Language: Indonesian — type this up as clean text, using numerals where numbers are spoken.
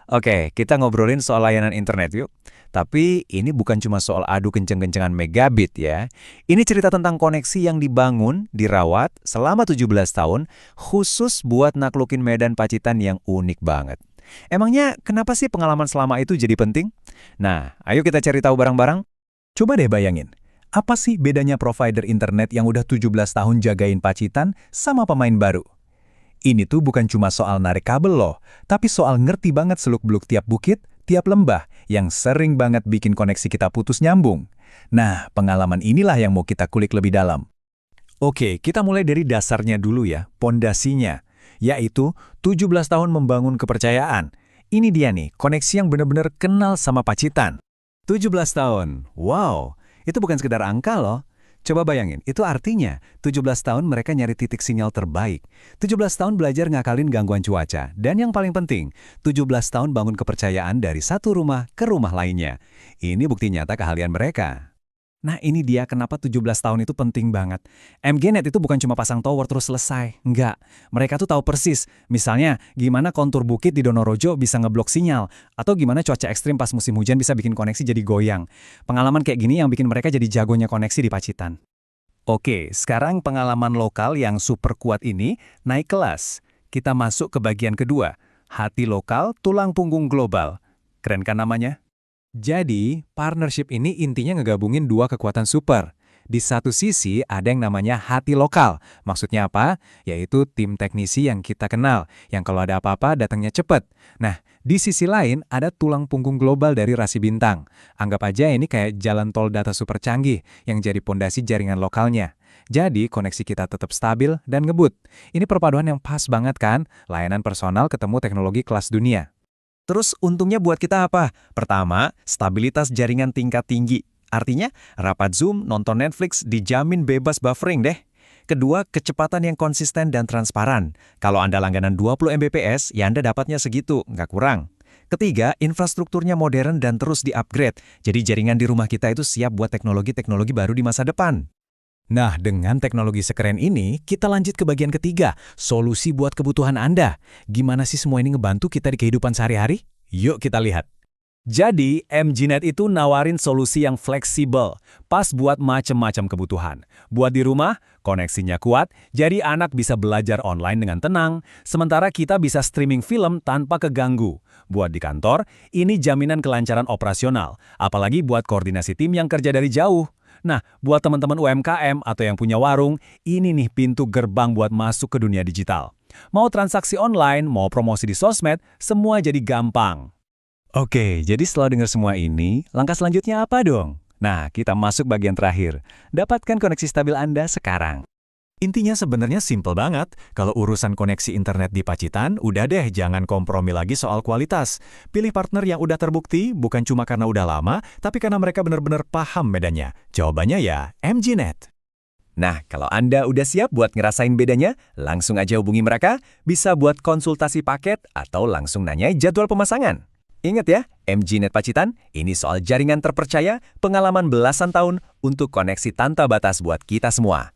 Oke, kita ngobrolin soal layanan internet yuk. Tapi ini bukan cuma soal adu kenceng-kencengan megabit ya. Ini cerita tentang koneksi yang dibangun, dirawat selama 17 tahun khusus buat naklukin medan Pacitan yang unik banget. Emangnya kenapa sih pengalaman selama itu jadi penting? Nah, ayo kita cari tahu bareng-bareng. Coba deh bayangin, apa sih bedanya provider internet yang udah 17 tahun jagain Pacitan sama pemain baru? Ini tuh bukan cuma soal narik kabel loh, tapi soal ngerti banget seluk-beluk tiap bukit, tiap lembah, yang sering banget bikin koneksi kita putus nyambung. Nah, pengalaman inilah yang mau kita kulik lebih dalam. Oke, kita mulai dari dasarnya dulu ya, pondasinya, yaitu 17 tahun membangun kepercayaan. Ini dia nih, koneksi yang benar-benar kenal sama Pacitan. 17 tahun, wow, itu bukan sekedar angka loh. Coba bayangin, itu artinya 17 tahun mereka nyari titik sinyal terbaik. 17 tahun belajar ngakalin gangguan cuaca. Dan yang paling penting, 17 tahun bangun kepercayaan dari satu rumah ke rumah lainnya. Ini bukti nyata keahlian mereka. Nah ini dia kenapa 17 tahun itu penting banget. MGNet itu bukan cuma pasang tower terus selesai. Enggak, mereka tuh tahu persis. Misalnya, gimana kontur bukit di Donorojo bisa ngeblok sinyal. Atau gimana cuaca ekstrim pas musim hujan bisa bikin koneksi jadi goyang. Pengalaman kayak gini yang bikin mereka jadi jagonya koneksi di Pacitan. Oke, sekarang pengalaman lokal yang super kuat ini naik kelas. Kita masuk ke bagian kedua. Hati lokal, tulang punggung global. Keren kan namanya? Jadi, partnership ini intinya ngegabungin dua kekuatan super. Di satu sisi ada yang namanya hati lokal. Maksudnya apa? Yaitu tim teknisi yang kita kenal, yang kalau ada apa-apa datangnya cepat. Nah, di sisi lain ada tulang punggung global dari rasi bintang. Anggap aja ini kayak jalan tol data super canggih yang jadi pondasi jaringan lokalnya. Jadi, koneksi kita tetap stabil dan ngebut. Ini perpaduan yang pas banget kan? Layanan personal ketemu teknologi kelas dunia. Terus untungnya buat kita apa? Pertama, stabilitas jaringan tingkat tinggi. Artinya, rapat Zoom, nonton Netflix dijamin bebas buffering deh. Kedua, kecepatan yang konsisten dan transparan. Kalau Anda langganan 20 Mbps, ya Anda dapatnya segitu, nggak kurang. Ketiga, infrastrukturnya modern dan terus di-upgrade. Jadi jaringan di rumah kita itu siap buat teknologi-teknologi baru di masa depan. Nah, dengan teknologi sekeren ini, kita lanjut ke bagian ketiga, solusi buat kebutuhan Anda. Gimana sih semua ini ngebantu kita di kehidupan sehari-hari? Yuk kita lihat. Jadi, MGNet itu nawarin solusi yang fleksibel, pas buat macam-macam kebutuhan. Buat di rumah, koneksinya kuat, jadi anak bisa belajar online dengan tenang, sementara kita bisa streaming film tanpa keganggu. Buat di kantor, ini jaminan kelancaran operasional, apalagi buat koordinasi tim yang kerja dari jauh. Nah, buat teman-teman UMKM atau yang punya warung, ini nih pintu gerbang buat masuk ke dunia digital. Mau transaksi online, mau promosi di sosmed, semua jadi gampang. Oke, jadi setelah dengar semua ini, langkah selanjutnya apa dong? Nah, kita masuk bagian terakhir. Dapatkan koneksi stabil Anda sekarang. Intinya sebenarnya simpel banget. Kalau urusan koneksi internet di Pacitan, udah deh jangan kompromi lagi soal kualitas. Pilih partner yang udah terbukti, bukan cuma karena udah lama, tapi karena mereka benar-benar paham medannya. Jawabannya ya MGNet. Nah, kalau Anda udah siap buat ngerasain bedanya, langsung aja hubungi mereka, bisa buat konsultasi paket atau langsung nanya jadwal pemasangan. Ingat ya, MGNet Pacitan, ini soal jaringan terpercaya, pengalaman belasan tahun untuk koneksi tanpa batas buat kita semua.